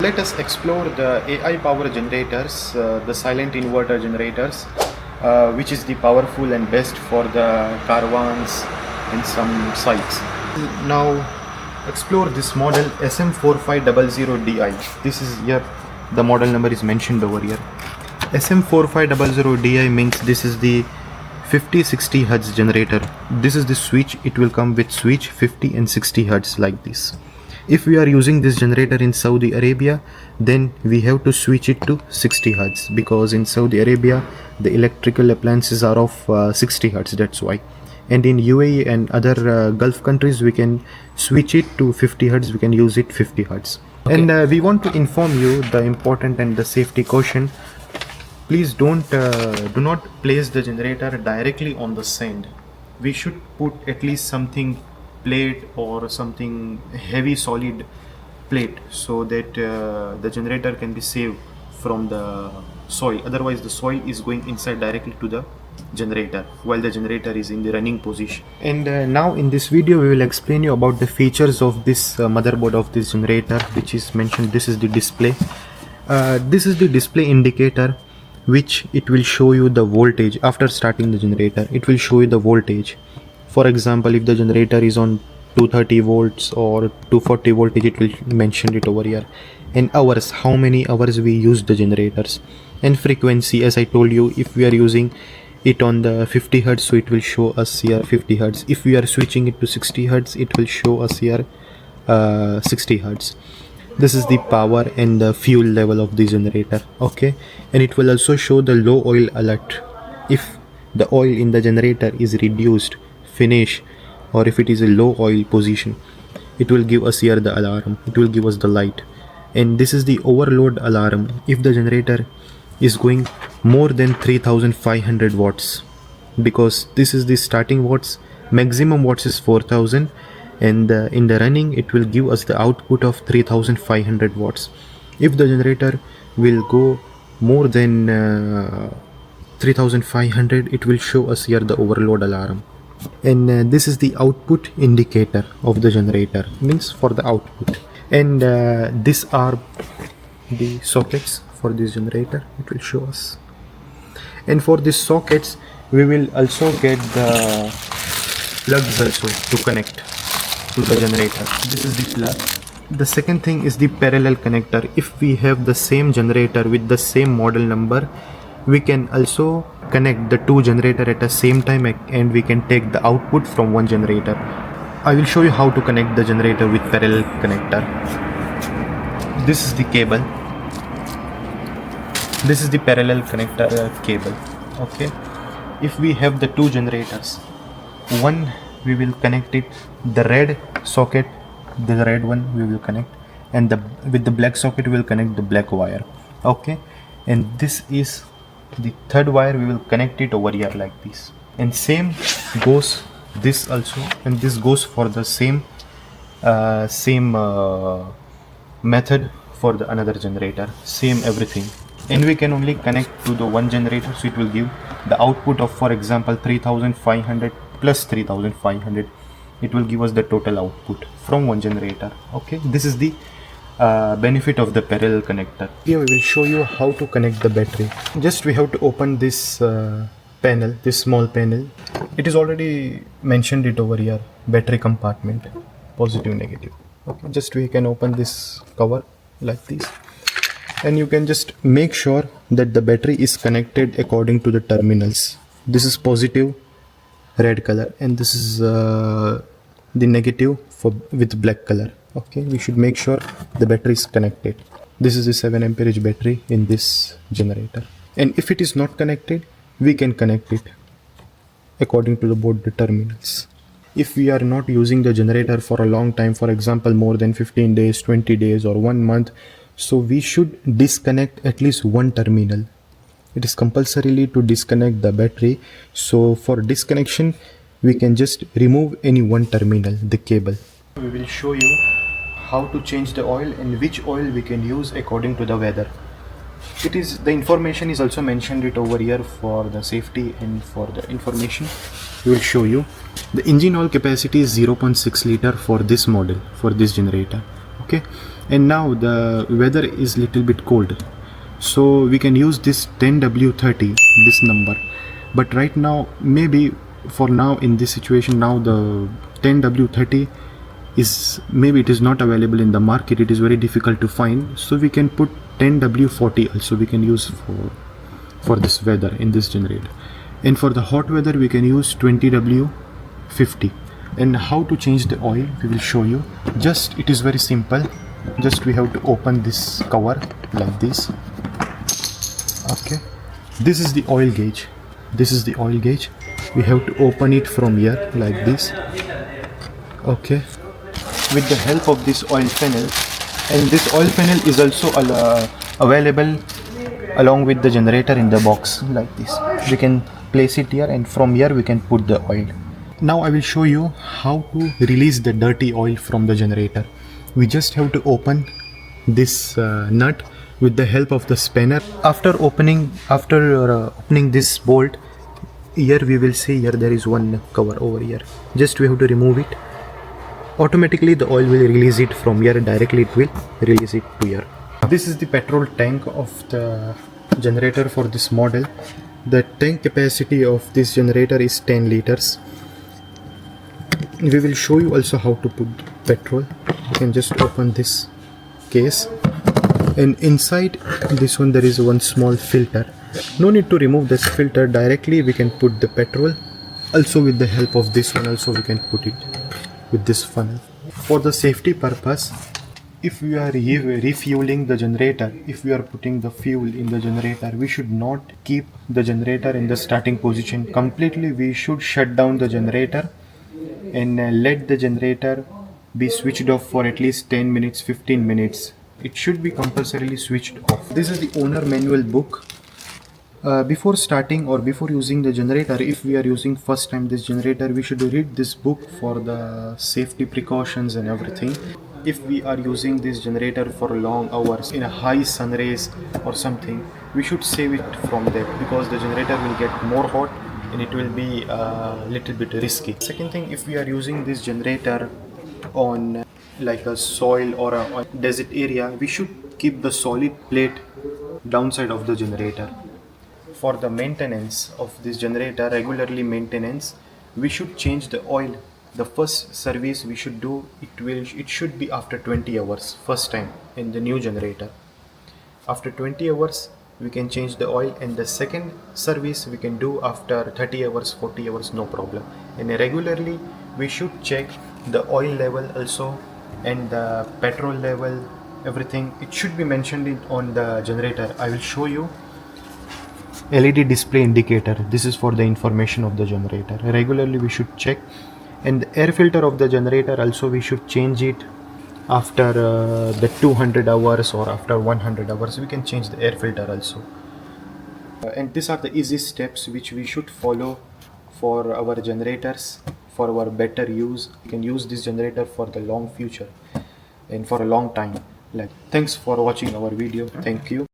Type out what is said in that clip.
Let us explore the AiPower generators, the silent inverter generators, which is the powerful and best for the caravans in some sites. Now explore this model SM4500Di. This is here, the model number is mentioned over here. SM4500Di means this is the 50-60 Hz generator. This is the switch. It will come with switch 50 and 60 Hz like this. If we are using this generator in Saudi Arabia, then we have to switch it to 60 Hz because in Saudi Arabia the electrical appliances are of 60 Hz, that's why. And in UAE and other Gulf countries we can switch it to 50 Hz, we can use it 50 Hz. Okay. And we want to inform you the important and the safety caution. Please do not place the generator directly on the sand. We should put at least something plate or something heavy solid plate so that the generator can be saved from the soil. Otherwise the soil is going inside directly to the generator while the generator is in the running position. And now in this video we will explain you about the features of this motherboard of this generator, which is mentioned. This is the display. This is the display indicator, which it will show you the voltage after starting the generator. It will show you the voltage. For example, if the generator is on 230 volts or 240 voltage, it will mention it over here. And hours, how many hours we use the generators. And frequency, as I told you, if we are using it on the 50 Hz, so it will show us here 50 Hz. If we are switching it to 60 Hz, it will show us here 60 Hz. This is the power and the fuel level of the generator. Okay, and it will also show the low oil alert. If the oil in the generator is reduced, finish, or if it is a low oil position, it will give us here the alarm. It will give us the light. And this is the overload alarm. If the generator is going more than 3500 watts, because this is the starting watts, maximum watts is 4000, and in the running it will give us the output of 3500 watts. If the generator will go more than 3500, it will show us here the overload alarm. And this is the output indicator of the generator, means for the output. And these are the sockets for this generator, it will show us. And for these sockets we will also get the plugs also to connect to the generator. This is the plug. The second thing is the parallel connector. If we have the same generator with the same model number, we can also connect the two generator at the same time, and we can take the output from one generator. I will show you how to connect the generator with parallel connector. This is the cable. This is the parallel connector cable. Okay, if we have the two generators, one we will connect it, the red socket, the red one we will connect, and with the black socket we will connect the black wire. Okay, and this is the third wire, we will connect it over here like this. And same goes this also, and this goes for the same method for the another generator, same everything. And we can only connect to the one generator, so it will give the output of, for example, 3500 plus 3500. It will give us the total output from one generator. Okay, this is the benefit of the parallel connector. Here we will show you how to connect the battery. Just we have to open this panel, this small panel. It is already mentioned it over here, battery compartment, positive, negative. Okay, just we can open this cover like this, and you can just make sure that the battery is connected according to the terminals. This is positive, red color, and this is the negative with black color. Okay, we should make sure the battery is connected. This is the 7 amperage battery in this generator, and if it is not connected, we can connect it according to the board terminals. If we are not using the generator for a long time, for example more than 15 days, 20 days or 1 month, so we should disconnect at least one terminal. It is compulsory to disconnect the battery. So for disconnection we can just remove any one terminal, the cable. We will show you how to change the oil and which oil we can use according to the weather. The information is also mentioned it over here for the safety and for the information. We will show you the engine oil capacity is 0.6 liter for this model, for this generator. Okay, and now the weather is little bit cold, so we can use this 10W30, this number. But right now, maybe for now in this situation, now the 10W30 is, maybe it is not available in the market, it is very difficult to find, so we can put 10W40 also, we can use for this weather in this generator. And for the hot weather we can use 20W50. And how to change the oil, we will show you. Just, it is very simple, just we have to open this cover like this. Okay, this is the oil gauge, this is the oil gauge. We have to open it from here like this. Okay, with the help of this oil funnel, and this oil funnel is also available along with the generator in the box like this. We can place it here, and from here we can put the oil. Now I will show you how to release the dirty oil from the generator. We just have to open this nut with the help of the spanner. After opening this bolt, here we will see, here there is one cover over here. Just we have to remove it. Automatically the oil will release it from here, directly it will release it to here. This is the petrol tank of the generator for this model. The tank capacity of this generator is 10 liters. We will show you also how to put petrol. You can just open this case, and inside this one there is one small filter. No need to remove this filter, directly we can put the petrol. Also with the help of this one also we can put it with this funnel. For the safety purpose, if we are refueling the generator, if we are putting the fuel in the generator, we should not keep the generator in the starting position completely. We should shut down the generator and let the generator be switched off for at least 10 minutes, 15 minutes. It should be compulsorily switched off. This is the owner manual book. Before starting or before using the generator, if we are using first time this generator, we should read this book for the safety precautions and everything. If we are using this generator for long hours in a high sun rays or something, we should save it from there, because the generator will get more hot and it will be a little bit risky. Second thing, if we are using this generator on like a soil or a desert area, we should keep the solid plate downside of the generator. For the maintenance of this generator, regularly maintenance, we should change the oil. The first service we should do, it should be after 20 hours first time in the new generator. After 20 hours we can change the oil, and the second service we can do after 30 hours, 40 hours, no problem. And regularly we should check the oil level also, and the petrol level, everything. It should be mentioned on the generator. I will show you. LED display indicator, this is for the information of the generator. Regularly we should check. And the air filter of the generator also, we should change it after the 200 hours or after 100 hours. We can change the air filter also. And these are the easy steps which we should follow for our generators, for our better use. We can use this generator for the long future and for a long time. Thanks for watching our video. Thank you.